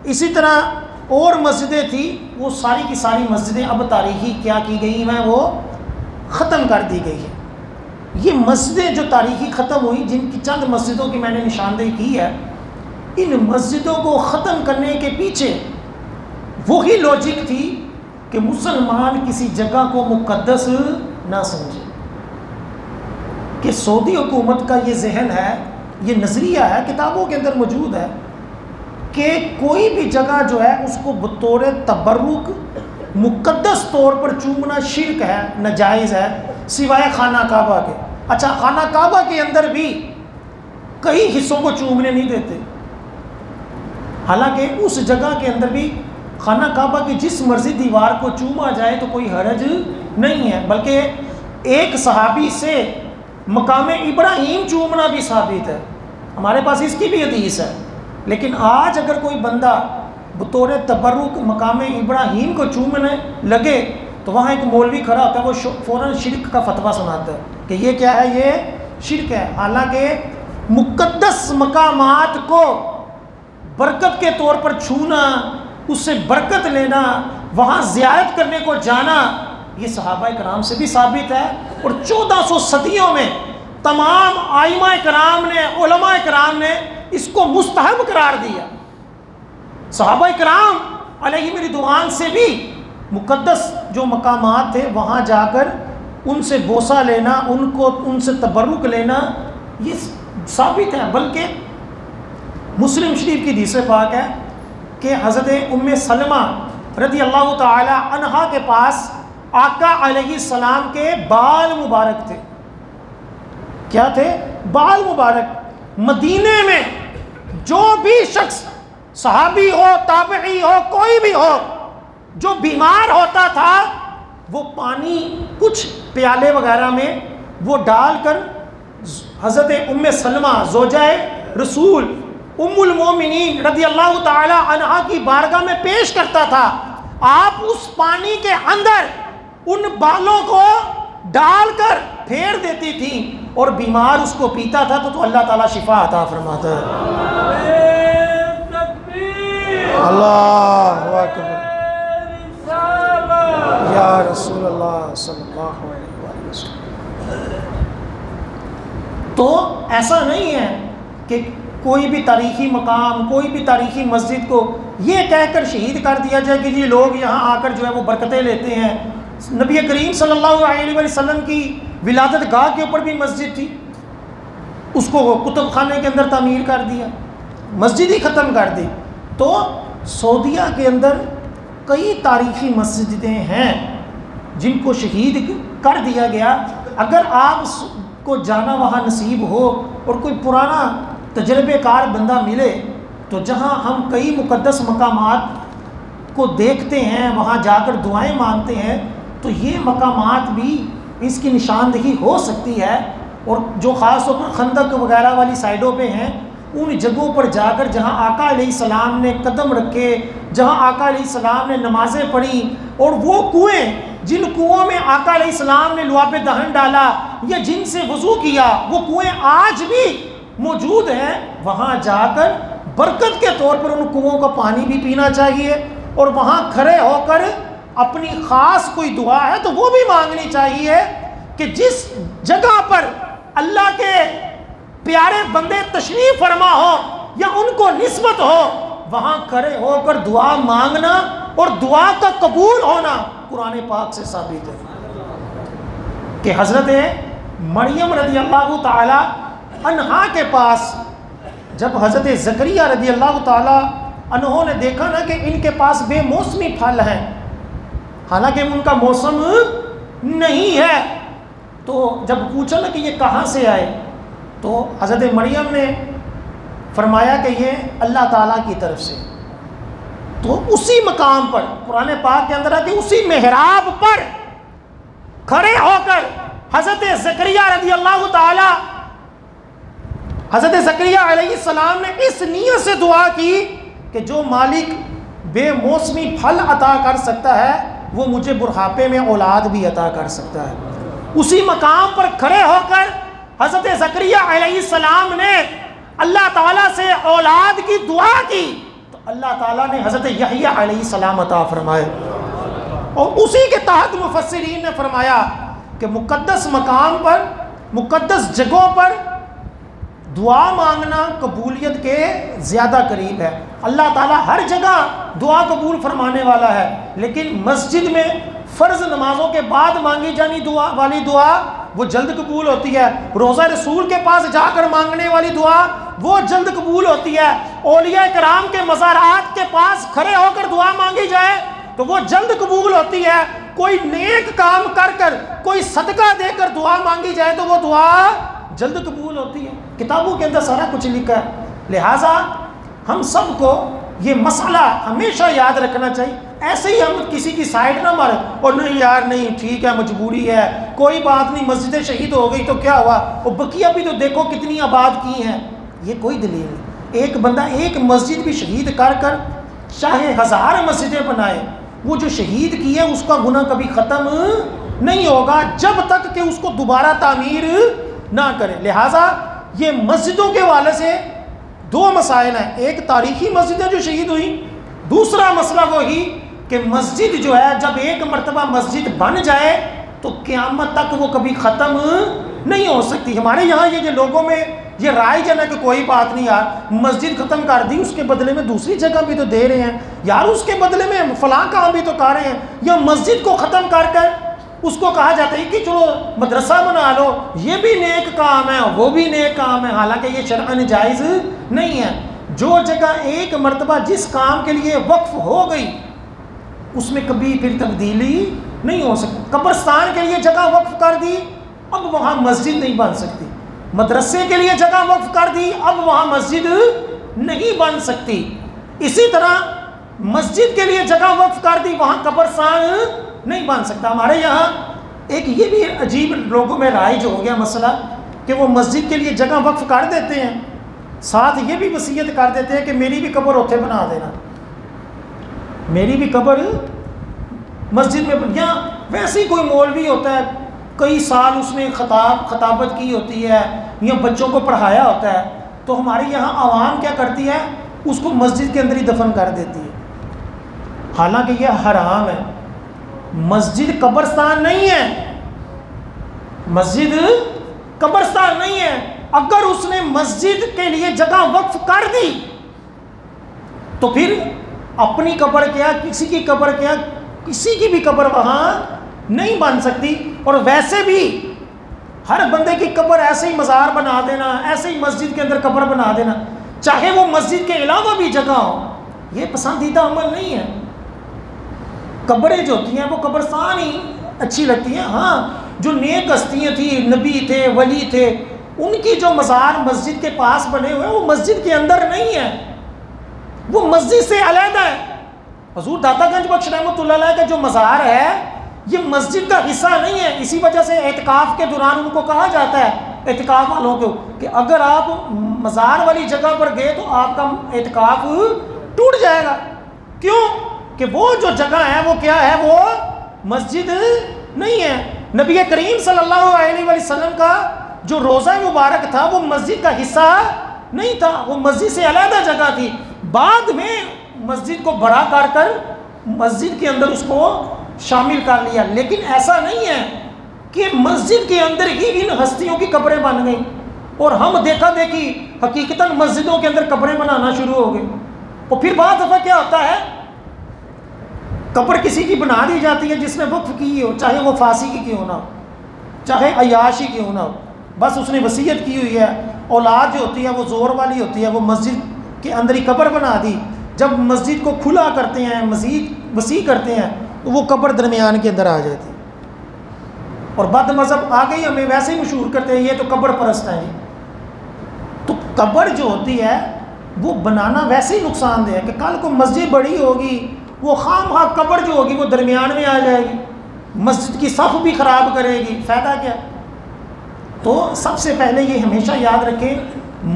اسی طرح اور مسجدیں تھیں۔ وہ ساری کی ساری مسجدیں اب تاریخی کیا کی گئی ہیں، وہ ختم کر دی گئی ہیں۔ یہ مسجدیں جو تاریخی ختم ہوئی، جن کی چند مسجدوں کی میں نے نشاندہی کی ہے، ان مسجدوں کو ختم کرنے کے پیچھے وہی لوجک تھی کہ مسلمان کسی جگہ کو مقدس نہ سمجھے، کہ سعودی حکومت کا یہ ذہن ہے، یہ نظریہ ہے، کتابوں کے اندر موجود ہے کہ کوئی بھی جگہ جو ہے اس کو بطور تبرک مقدس طور پر چومنا شرک ہے، ناجائز ہے، سوائے خانہ کعبہ کے۔ اچھا، خانہ کعبہ کے اندر بھی کئی حصوں کو چومنے نہیں دیتے، حالانکہ اس جگہ کے اندر بھی خانہ کعبہ کی جس مرضی دیوار کو چوما جائے تو کوئی حرج نہیں ہے، بلکہ ایک صحابی سے مقام ابراہیم چومنا بھی ثابت ہے، ہمارے پاس اس کی بھی حدیث ہے۔ لیکن آج اگر کوئی بندہ بطور تبرک مقام ابراہیم کو چومنے لگے تو وہاں ایک مولوی کھڑا ہوتا ہے، وہ فوراً شرک کا فتویٰ سناتا ہے کہ یہ کیا ہے، یہ شرک ہے۔ حالانکہ مقدس مقامات کو برکت کے طور پر چھونا، اس سے برکت لینا، وہاں زیارت کرنے کو جانا، یہ صحابہ کرام سے بھی ثابت ہے، اور 1400 صدیوں میں تمام ائمہ کرام نے، علماء کرام نے اس کو مستحب قرار دیا۔ صحابہ کرام علیہم رضوان سے بھی مقدس جو مقامات تھے وہاں جا کر ان سے بوسہ لینا، ان سے تبرک لینا، یہ ثابت ہے۔ بلکہ مسلم شریف کی حدیث پاک ہے کہ حضرت ام سلمہ رضی اللہ تعالی عنہا کے پاس آقا علیہ السلام کے بال مبارک تھے۔ کیا تھے؟ بال مبارک۔ مدینے میں جو بھی شخص، صحابی ہو، تابعی ہو، کوئی بھی ہو، جو بیمار ہوتا تھا، وہ پانی کچھ پیالے وغیرہ میں وہ ڈال کر حضرت ام سلمہ زوجہ رسول ام المومنین رضی اللہ تعالی عنہا کی بارگاہ میں پیش کرتا تھا۔ آپ اس پانی کے اندر ان بالوں کو ڈال کر پھیر دیتی تھی اور بیمار اس کو پیتا تھا تو اللہ تعالیٰ شفا عطا فرماتا ہے۔ اللہ اکبر، یا رسول اللہ صلی اللہ علیہ وسلم۔ تو ایسا نہیں ہے کہ کوئی بھی تاریخی مقام، کوئی بھی تاریخی مسجد کو یہ کہہ کر شہید کر دیا جائے کہ جی لوگ یہاں آ کر جو ہے وہ برکتیں لیتے ہیں۔ نبی کریم صلی اللہ علیہ وسلم کی ولادت گاہ کے اوپر بھی مسجد تھی، اس کو کتب خانے کے اندر تعمیر کر دیا، مسجد ہی ختم کر دی۔ تو سعودیہ کے اندر کئی تاریخی مسجدیں ہیں جن کو شہید کر دیا گیا۔ اگر آپ کو جانا وہاں نصیب ہو اور کوئی پرانا تجربے کار بندہ ملے تو جہاں ہم کئی مقدس مقامات کو دیکھتے ہیں، وہاں جا کر دعائیں مانگتے ہیں، تو یہ مقامات بھی اس کی نشاندہی ہو سکتی ہے، اور جو خاص طور پر خندق وغیرہ والی سائڈوں پہ ہیں، ان جگہوں پر جا کر جہاں آقا علیہ السلام نے قدم رکھے، جہاں آقا علیہ السلام نے نمازیں پڑھی، اور وہ کنویں جن کنووں میں آقا علیہ السلام نے لعاب دہن ڈالا یا جن سے وضو کیا، وہ کنویں آج بھی موجود ہیں، وہاں جا کر برکت کے طور پر ان کنووں کا پانی بھی پینا چاہیے، اور وہاں کھڑے ہو کر اپنی خاص کوئی دعا ہے تو وہ بھی مانگنی چاہیے کہ جس جگہ پر اللہ کے پیارے بندے تشریف فرما ہو یا ان کو نسبت ہو، وہاں کھڑے ہو کر دعا مانگنا اور دعا کا قبول ہونا قرآن پاک سے ثابت ہے کہ حضرت مریم رضی اللہ تعالی عنہا کے پاس جب حضرت زکریا رضی اللہ تعالی عنہ نے دیکھا نا کہ ان کے پاس بے موسمی پھل ہیں، حالانکہ ان کا موسم نہیں ہے، تو جب پوچھا نا کہ یہ کہاں سے آئے، تو حضرت مریم نے فرمایا کہ یہ اللہ تعالیٰ کی طرف سے۔ تو اسی مقام پر قرآن پاک کے اندر ہے کہ اسی محراب پر کھڑے ہو کر حضرت زکریا رضی اللہ تعالی، حضرت زکریا علیہ السلام نے اس نیت سے دعا کی کہ جو مالک بے موسمی پھل عطا کر سکتا ہے وہ مجھے بڑھاپے میں اولاد بھی عطا کر سکتا ہے۔ اسی مقام پر کھڑے ہو کر حضرت زکریا علیہ السلام نے اللہ تعالیٰ سے اولاد کی دعا کی تو اللہ تعالیٰ نے حضرت یحییٰ علیہ السلام عطا فرمائے، اور اسی کے تحت مفسرین نے فرمایا کہ مقدس مقام پر، مقدس جگہوں پر دعا مانگنا قبولیت کے زیادہ قریب ہے۔ اللہ تعالیٰ ہر جگہ دعا قبول فرمانے والا ہے، لیکن مسجد میں فرض نمازوں کے بعد مانگی جانی دعا والی دعا وہ جلد قبول ہوتی ہے، روضہ رسول کے پاس جا کر مانگنے والی دعا وہ جلد قبول ہوتی ہے، اولیاء کرام کے مزارات کے پاس کھڑے ہو کر دعا مانگی جائے تو وہ جلد قبول ہوتی ہے، کوئی نیک کام کر کر، کوئی صدقہ دے کر دعا مانگی جائے تو وہ دعا جلد قبول ہوتی ہے۔ کتابوں کے اندر سارا کچھ لکھا ہے، لہٰذا ہم سب کو یہ مسئلہ ہمیشہ یاد رکھنا چاہیے۔ ایسے ہی ہم کسی کی سائڈ نہ ماریں اور نہیں یار نہیں ٹھیک ہے مجبوری ہے کوئی بات نہیں، مسجد شہید ہو گئی تو کیا ہوا، اور بقیہ بھی تو دیکھو کتنی آباد کی ہیں، یہ کوئی دلیل نہیں۔ ایک بندہ ایک مسجد بھی شہید کر کر چاہے 1000 مسجدیں بنائے، وہ جو شہید کی ہے اس کا گناہ کبھی ختم نہیں ہوگا جب تک کہ اس کو دوبارہ تعمیر نہ کرے۔ لہٰذا یہ مسجدوں کے حوالے سے 2 مسائل ہیں، ایک تاریخی مسجد ہے جو شہید ہوئی، دوسرا مسئلہ وہی کہ مسجد جو ہے جب ایک مرتبہ مسجد بن جائے تو قیامت تک وہ کبھی ختم نہیں ہو سکتی۔ ہمارے یہاں یہ لوگوں میں یہ رائج ہے نا کہ کوئی بات نہیں یار مسجد ختم کر دی، اس کے بدلے میں دوسری جگہ بھی تو دے رہے ہیں یار، اس کے بدلے میں فلاں کام بھی تو کر رہے ہیں، یا مسجد کو ختم کر کر اس کو کہا جاتا ہے کہ چلو مدرسہ بنا لو، یہ بھی نیک کام ہے وہ بھی نیک کام ہے، حالانکہ یہ شرعاً جائز نہیں ہے۔ جو جگہ ایک مرتبہ جس کام کے لیے وقف ہو گئی اس میں کبھی پھر تبدیلی نہیں ہو سکتی۔ قبرستان کے لیے جگہ وقف کر دی، اب وہاں مسجد نہیں بن سکتی، مدرسے کے لیے جگہ وقف کر دی، اب وہاں مسجد نہیں بن سکتی۔ اسی طرح مسجد کے لیے جگہ وقف کر دی، وہاں قبرستان نہیں بن سکتا۔ ہمارے یہاں ایک یہ بھی عجیب لوگوں میں رائج ہو گیا مسئلہ کہ وہ مسجد کے لیے جگہ وقف کر دیتے ہیں، ساتھ یہ بھی وصیت کر دیتے ہیں کہ میری بھی قبر اتھے بنا دینا، میری بھی قبر مسجد میں۔ یا ویسے ہی کوئی مولوی ہوتا ہے کئی سال اس نے خطابت کی ہوتی ہے یا بچوں کو پڑھایا ہوتا ہے، تو ہمارے یہاں عوام کیا کرتی ہے اس کو مسجد کے اندر ہی دفن کر دیتی ہے، حالانکہ یہ حرام ہے۔ مسجد قبرستان نہیں ہے، مسجد قبرستان نہیں ہے۔ اگر اس نے مسجد کے لیے جگہ وقف کر دی تو پھر اپنی قبر کیا، کسی کی قبر کیا، کسی کی بھی قبر وہاں نہیں بن سکتی۔ اور ویسے بھی ہر بندے کی قبر ایسے ہی مزار بنا دینا، ایسے ہی مسجد کے اندر قبر بنا دینا، چاہے وہ مسجد کے علاوہ بھی جگہ ہو، یہ پسندیدہ عمل نہیں ہے۔ قبریں جو ہوتی ہیں وہ قبرستان ہی اچھی لگتی ہیں۔ ہاں جو نیک ہستیاں تھیں، نبی تھے، ولی تھے، ان کی جو مزار مسجد کے پاس بنے ہوئے ہیں وہ مسجد کے اندر نہیں ہے، وہ مسجد سے علیحدہ ہے۔ حضور داتا گنج بخش رحمۃ اللہ علیہ کا جو مزار ہے یہ مسجد کا حصہ نہیں ہے. اسی وجہ سے اعتکاف کے دوران ان کو کہا جاتا ہے اعتکاف والوں کو کہ اگر آپ مزار والی جگہ پر گئے تو آپ کا اعتکاف ٹوٹ جائے گا. کیوں؟ کہ وہ جو جگہ ہے وہ کیا ہے؟ وہ مسجد نہیں ہے. نبی کریم صلی اللہ علیہ وسلم کا جو روزہ مبارک تھا وہ مسجد کا حصہ نہیں تھا, وہ مسجد سے علیحدہ جگہ تھی. بعد میں مسجد کو بڑا کر مسجد کے اندر اس کو شامل کر لیا. لیکن ایسا نہیں ہے کہ مسجد کے اندر ہی ان ہستیوں کی قبریں بن گئیں اور ہم دیکھا دیکھی حقیقتاً مسجدوں کے اندر قبریں بنانا شروع ہو گئے. اور پھر بعض دفعہ کیا ہوتا ہے, قبر کسی کی بنا دی جاتی ہے جس نے وقف کی ہو, چاہے وہ فاسق کی کیوں نہ ہو, چاہے عیاشی کیوں نہ ہو, بس اس نے وصیت کی ہوئی ہے. اولاد جو ہوتی ہے وہ زور والی ہوتی ہے, وہ مسجد کے اندر ہی قبر بنا دی. جب مسجد کو کھلا کرتے ہیں, مزید وسیع کرتے ہیں, تو وہ قبر درمیان کے اندر آ جاتی ہے. اور بد مذہب آگے ہی ہمیں ویسے ہی مشہور کرتے ہیں یہ تو قبر پرست ہیں جی. تو قبر جو ہوتی ہے وہ بنانا ویسے ہی نقصان دہ ہے کہ کل کو مسجد بڑی ہوگی, وہ خام خواہ قبر جو ہوگی وہ درمیان میں آ جائے گی, مسجد کی صف بھی خراب کرے گی, فائدہ کیا؟ تو سب سے پہلے یہ ہمیشہ یاد رکھیں,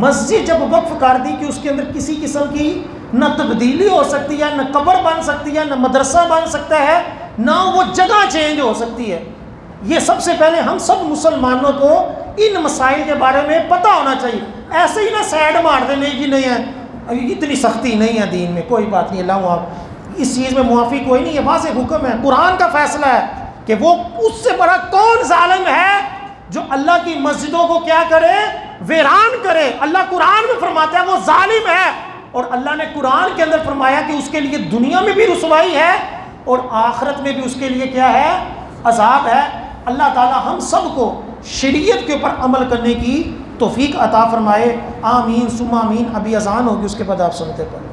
مسجد جب وقف کر دی کہ اس کے اندر کسی قسم کی نہ تبدیلی ہو سکتی ہے, نہ قبر بن سکتی ہے, نہ مدرسہ بن سکتا ہے, نہ وہ جگہ چینج ہو سکتی ہے. یہ سب سے پہلے ہم سب مسلمانوں کو ان مسائل کے بارے میں پتہ ہونا چاہیے. ایسے ہی نہ سائڈ مار دیں نہیں جی نہیں ہے, اتنی سختی نہیں ہے دین میں, کوئی بات نہیں, اللہ آپ اس چیز میں معافی کوئی نہیں ہے, واضح حکم ہے, قرآن کا فیصلہ ہے کہ وہ اس سے بڑا کون ظالم ہے جو اللہ کی مسجدوں کو کیا کرے؟ ویران کرے. اللہ قرآن میں فرماتا ہے وہ ظالم ہے, اور اللہ نے قرآن کے اندر فرمایا کہ اس کے لیے دنیا میں بھی رسوائی ہے اور آخرت میں بھی اس کے لیے کیا ہے؟ عذاب ہے. اللہ تعالی ہم سب کو شریعت کے اوپر عمل کرنے کی توفیق عطا فرمائے. آمین ثم آمین. ابھی اذان ہوگی, اس کے بعد آپ سنتے پڑھیں.